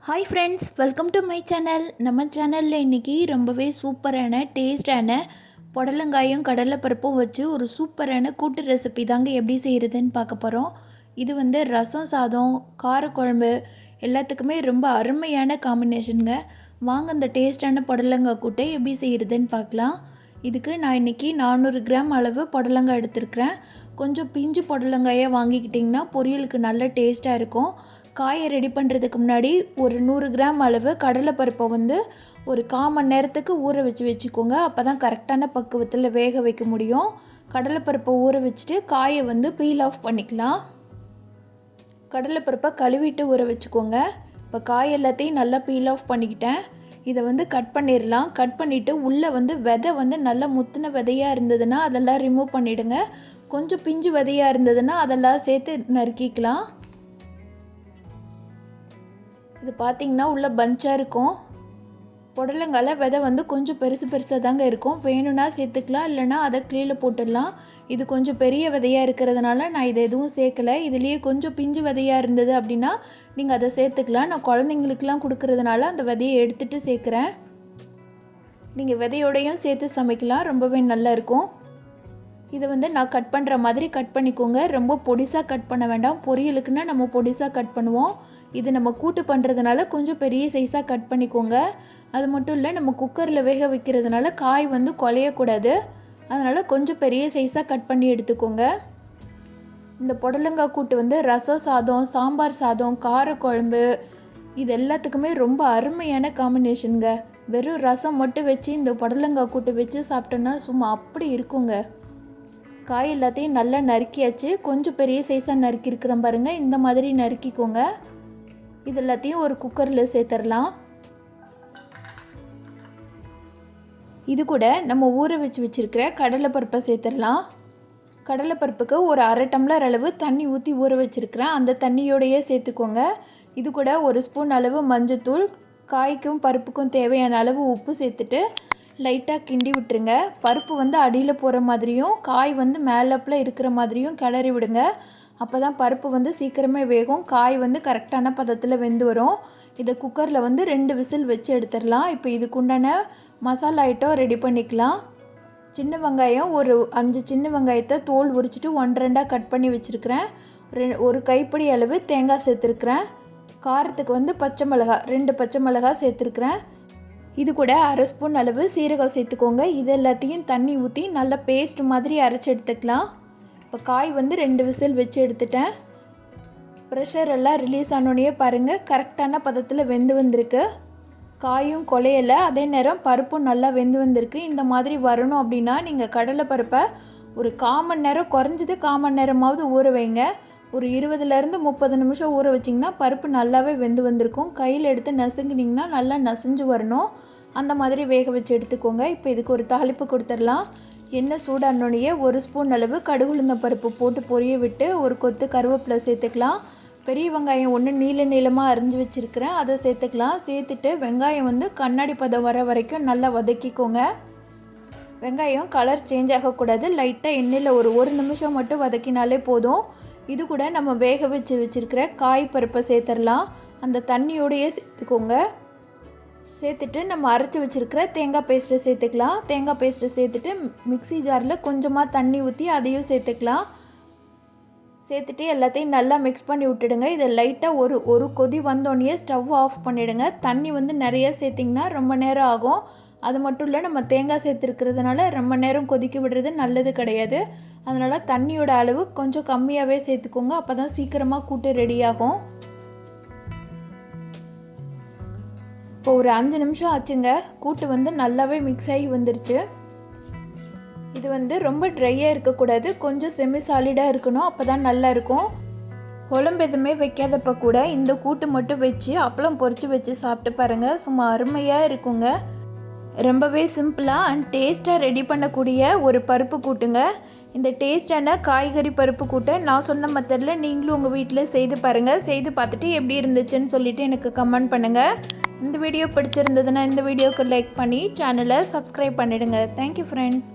Hi friends, welcome to my channel. நம்ம சேனலில் இன்றைக்கி ரொம்பவே சூப்பரான டேஸ்டான புடலங்காயும் கடலைப்பருப்பும் வச்சு ஒரு சூப்பரான கூட்டு ரெசிபி தாங்க எப்படி செய்கிறதுன்னு பார்க்க போகிறோம். இது வந்து ரசம் சாதம், காரக்குழம்பு எல்லாத்துக்குமே ரொம்ப அருமையான காம்பினேஷனுங்க. வாங்க இந்த டேஸ்டான புடலங்காய் கூட்டை எப்படி செய்கிறதுன்னு பார்க்கலாம். இதுக்கு நான் இன்றைக்கி 400 கிராம் அளவு புடலங்காய் எடுத்துருக்கிறேன். கொஞ்சம் பிஞ்சு புடலங்காயை வாங்கிக்கிட்டிங்கன்னா பொரியலுக்கு நல்ல டேஸ்ட்டாக இருக்கும். காயை ரெடி பண்ணுறதுக்கு முன்னாடி ஒரு 100 கிராம் அளவு கடலைப்பருப்பை வந்து ஒரு 1/4 மணி நேரத்துக்கு ஊற வச்சுக்கோங்க. அப்போ தான் கரெக்டான பக்குவத்தில் வேக வைக்க முடியும். கடலைப்பருப்பை ஊற வச்சுட்டு காயை வந்து பீல் ஆஃப் பண்ணிக்கலாம். கடலைப்பருப்பை கழுவிட்டு ஊற வச்சுக்கோங்க. இப்போ காய் எல்லாத்தையும் நல்லா பீல் ஆஃப் பண்ணிக்கிட்டேன். இதை வந்து கட் பண்ணிடலாம். கட் பண்ணிவிட்டு உள்ளே வந்து விதை வந்து நல்லா முத்தின விதையாக இருந்ததுன்னா அதெல்லாம் ரிமூவ் பண்ணிவிடுங்க. கொஞ்சம் பிஞ்சு விதையாக இருந்ததுன்னா அதெல்லாம் சேர்த்து நறுக்கிக்கலாம். இது பார்த்திங்கன்னா உள்ள பஞ்சாக இருக்கும். புடலங்கால விதை வந்து கொஞ்சம் பெருசாக தாங்க இருக்கும். வேணும்னா சேர்த்துக்கலாம், இல்லைனா அதை கீழே போட்டுடலாம். இது கொஞ்சம் பெரிய விதையாக இருக்கிறதுனால நான் இதை எதுவும் சேர்க்கலை. இதுலேயே கொஞ்சம் பிஞ்சு விதையாக இருந்தது அப்படின்னா நீங்கள் அதை சேர்த்துக்கலாம். நான் குழந்தைங்களுக்கெலாம் கொடுக்கறதுனால அந்த விதையை எடுத்துகிட்டு சேர்க்குறேன். நீங்கள் விதையோடையும் சேர்த்து சமைக்கலாம், ரொம்பவே நல்லா இருக்கும். இதை வந்து நான் கட் பண்ணுற மாதிரி கட் பண்ணிக்கோங்க. ரொம்ப பொடிசாக கட் பண்ண வேண்டாம். பொரியலுக்குன்னா நம்ம பொடிசாக கட் பண்ணுவோம். இது நம்ம கூட்டு பண்ணுறதுனால கொஞ்சம் பெரிய சைஸாக கட் பண்ணிக்கோங்க. அது மட்டும் இல்லை, நம்ம குக்கரில் வேக வைக்கிறதுனால காய் வந்து குலையக்கூடாது. அதனால் கொஞ்சம் பெரிய சைஸாக கட் பண்ணி எடுத்துக்கோங்க. இந்த புடலங்காய் கூட்டு வந்து ரசம் சாதம், சாம்பார் சாதம், காரக்குழம்பு இது எல்லாத்துக்குமே ரொம்ப அருமையான காம்பினேஷனுங்க. வெறும் ரசம் மட்டும் வச்சு இந்த புடலங்காய் கூட்டு வச்சு சாப்பிட்டோன்னா சும்மா அப்படி இருக்குங்க. காய் எல்லாத்தையும் நல்லா நறுக்கியாச்சு. கொஞ்சம் பெரிய சைஸாக நறுக்கியிருக்கிறேன் பாருங்கள். இந்த மாதிரி நறுக்கிக்கோங்க. இது எல்லாத்தையும் ஒரு குக்கரில் சேர்த்துடலாம். இது கூட நம்ம ஊற வச்சுருக்கிற கடலைப்பருப்பை சேர்த்துடலாம். கடலைப்பருப்புக்கு ஒரு 1/2 டம்ளர் அளவு தண்ணி ஊற்றி ஊற வச்சுருக்கிறேன். அந்த தண்ணியோடையே சேர்த்துக்கோங்க. இது கூட 1 ஸ்பூன் அளவு மஞ்சத்தூள், காய்க்கும் பருப்புக்கும் தேவையான அளவு உப்பு சேர்த்துட்டு லைட்டாக கிண்டி விட்டுருங்க. பருப்பு வந்து அடியில் போகிற மாதிரியும் காய் வந்து மேலப்பில் இருக்கிற மாதிரியும் கிளறி விடுங்க. அப்போ தான் பருப்பு வந்து சீக்கிரமே வேகும். காய் வந்து கரெக்டான பதத்தில் வெந்து வரும். இதை குக்கரில் வந்து 2 விசில் வச்சு எடுத்துடலாம். இப்போ இதுக்குண்டான மசாலா ஐட்டம் ரெடி பண்ணிக்கலாம். சின்ன வெங்காயம் ஒரு 5 சின்ன வெங்காயத்தை தோல் உரிச்சிட்டு 1/2 கட் பண்ணி வச்சுருக்கிறேன். ஒரு கைப்பிடி அளவு தேங்காய் சேர்த்துருக்குறேன். காரத்துக்கு வந்து பச்சை மிளகாய் 2 பச்சை மிளகாய் சேர்த்துருக்குறேன். இது கூட 1/2 ஸ்பூன் அளவு சீரகம் சேர்த்துக்கோங்க. இது எல்லாத்தையும் தண்ணி ஊற்றி நல்லா பேஸ்ட் மாதிரி அரைச்சி எடுத்துக்கலாம். இப்போ காய் வந்து 2 விசில் வச்சு எடுத்துட்டேன். ப்ரெஷர் எல்லாம் ரிலீஸ் ஆனோடனே பாருங்கள், கரெக்டான பதத்தில் வெந்து வந்திருக்கு. காயும் குலையலை, அதே நேரம் பருப்பும் நல்லா வெந்து வந்திருக்கு. இந்த மாதிரி வரணும் அப்படின்னா நீங்கள் கடலைப்பருப்பை ஒரு 1/4 மணி நேரம், குறைஞ்சது 1/4 மணி நேரமாவது ஊற வைங்க. ஒரு 20லேருந்து 30 நிமிஷம் ஊற வச்சிங்கன்னா பருப்பு நல்லாவே வெந்து வந்திருக்கும். கையில் எடுத்து நசுங்கினிங்கன்னா நல்லா நசிஞ்சு வரணும். அந்த மாதிரி வேக வச்சு எடுத்துக்கோங்க. இப்போ இதுக்கு ஒரு தாளிப்பு கொடுத்துடலாம். எண்ணெய் சூடானோடனே 1 ஸ்பூன் அளவு கடுகு உளுந்தம் பருப்பு போட்டு பொரிய விட்டு ஒரு கொத்து கருவேப்பிலை சேர்த்துக்கலாம். பெரிய வெங்காயம் 1 நீளமாக அரிஞ்சு வச்சுருக்கிறேன், அதை சேர்த்துக்கலாம். சேர்த்துட்டு வெங்காயம் வந்து கண்ணாடி பதம் வர வரைக்கும் நல்லா வதக்கிக்கோங்க. வெங்காயம் கலர் சேஞ்ச் ஆகக்கூடாது. லைட்டாக எண்ணெயில் ஒரு 1 நிமிஷம் மட்டும் வதக்கினாலே போதும். இது கூட நம்ம வேக வச்சுருக்கிற காய் பருப்பை சேர்த்துடலாம். அந்த தண்ணியோடையே சேர்த்துக்கோங்க. சேர்த்துட்டு நம்ம அரைச்சி வச்சுருக்கிற தேங்காய் பேஸ்ட்டை சேர்த்துக்கலாம். தேங்காய் பேஸ்ட்டை சேர்த்துட்டு மிக்ஸி ஜாரில் கொஞ்சமாக தண்ணி ஊற்றி அதையும் சேர்த்துக்கலாம். சேர்த்துட்டு எல்லாத்தையும் நல்லா மிக்ஸ் பண்ணி விட்டுடுங்க. இதை லைட்டாக ஒரு கொதி வந்தோடனே ஸ்டவ் ஆஃப் பண்ணிவிடுங்க. தண்ணி வந்து நிறைய சேர்த்திங்கன்னா ரொம்ப நேரம் ஆகும். அது மட்டும் இல்லை, நம்ம தேங்காய் சேர்த்துருக்கிறதுனால ரொம்ப நேரம் கொதிக்க விடுறது நல்லது கிடையாது. அதனால் தண்ணியோட அளவு கொஞ்சம் கம்மியாகவே சேர்த்துக்கோங்க. அப்போ தான் சீக்கிரமாக கூட்டு ரெடியாகும். இப்போ ஒரு 5 நிமிஷம் ஆச்சுங்க. கூட்டு வந்து நல்லாவே மிக்ஸ் ஆகி வந்துருச்சு. இது வந்து ரொம்ப ட்ரையாக இருக்கக்கூடாது, கொஞ்சம் செமி சாலிடாக இருக்கணும். அப்போ தான் நல்லாயிருக்கும். குழம்பு எதுவுமே வைக்காதப்போ கூட இந்த கூட்டு மட்டும் வச்சு அப்பளம் பொரித்து வச்சு சாப்பிட்டு பாருங்கள், சும்மா அருமையாக இருக்குங்க. ரொம்பவே சிம்பிளாக அண்ட் டேஸ்ட்டாக ரெடி பண்ணக்கூடிய ஒரு பருப்பு கூட்டுங்க. இந்த டேஸ்டான காய்கறி பருப்பு கூட்டை நான் சொன்ன மெத்தடில் நீங்களும் உங்கள் வீட்டில் செய்து பாருங்கள். செய்து பார்த்துட்டு எப்படி இருந்துச்சுன்னு சொல்லிவிட்டு எனக்கு கமெண்ட் பண்ணுங்கள். இந்த வீடியோ பிடிச்சிருந்ததுன்னா இந்த வீடியோக்கு லைக் பண்ணி சேனலை சப்ஸ்கிரைப் பண்ணிவிடுங்க. Thank you friends.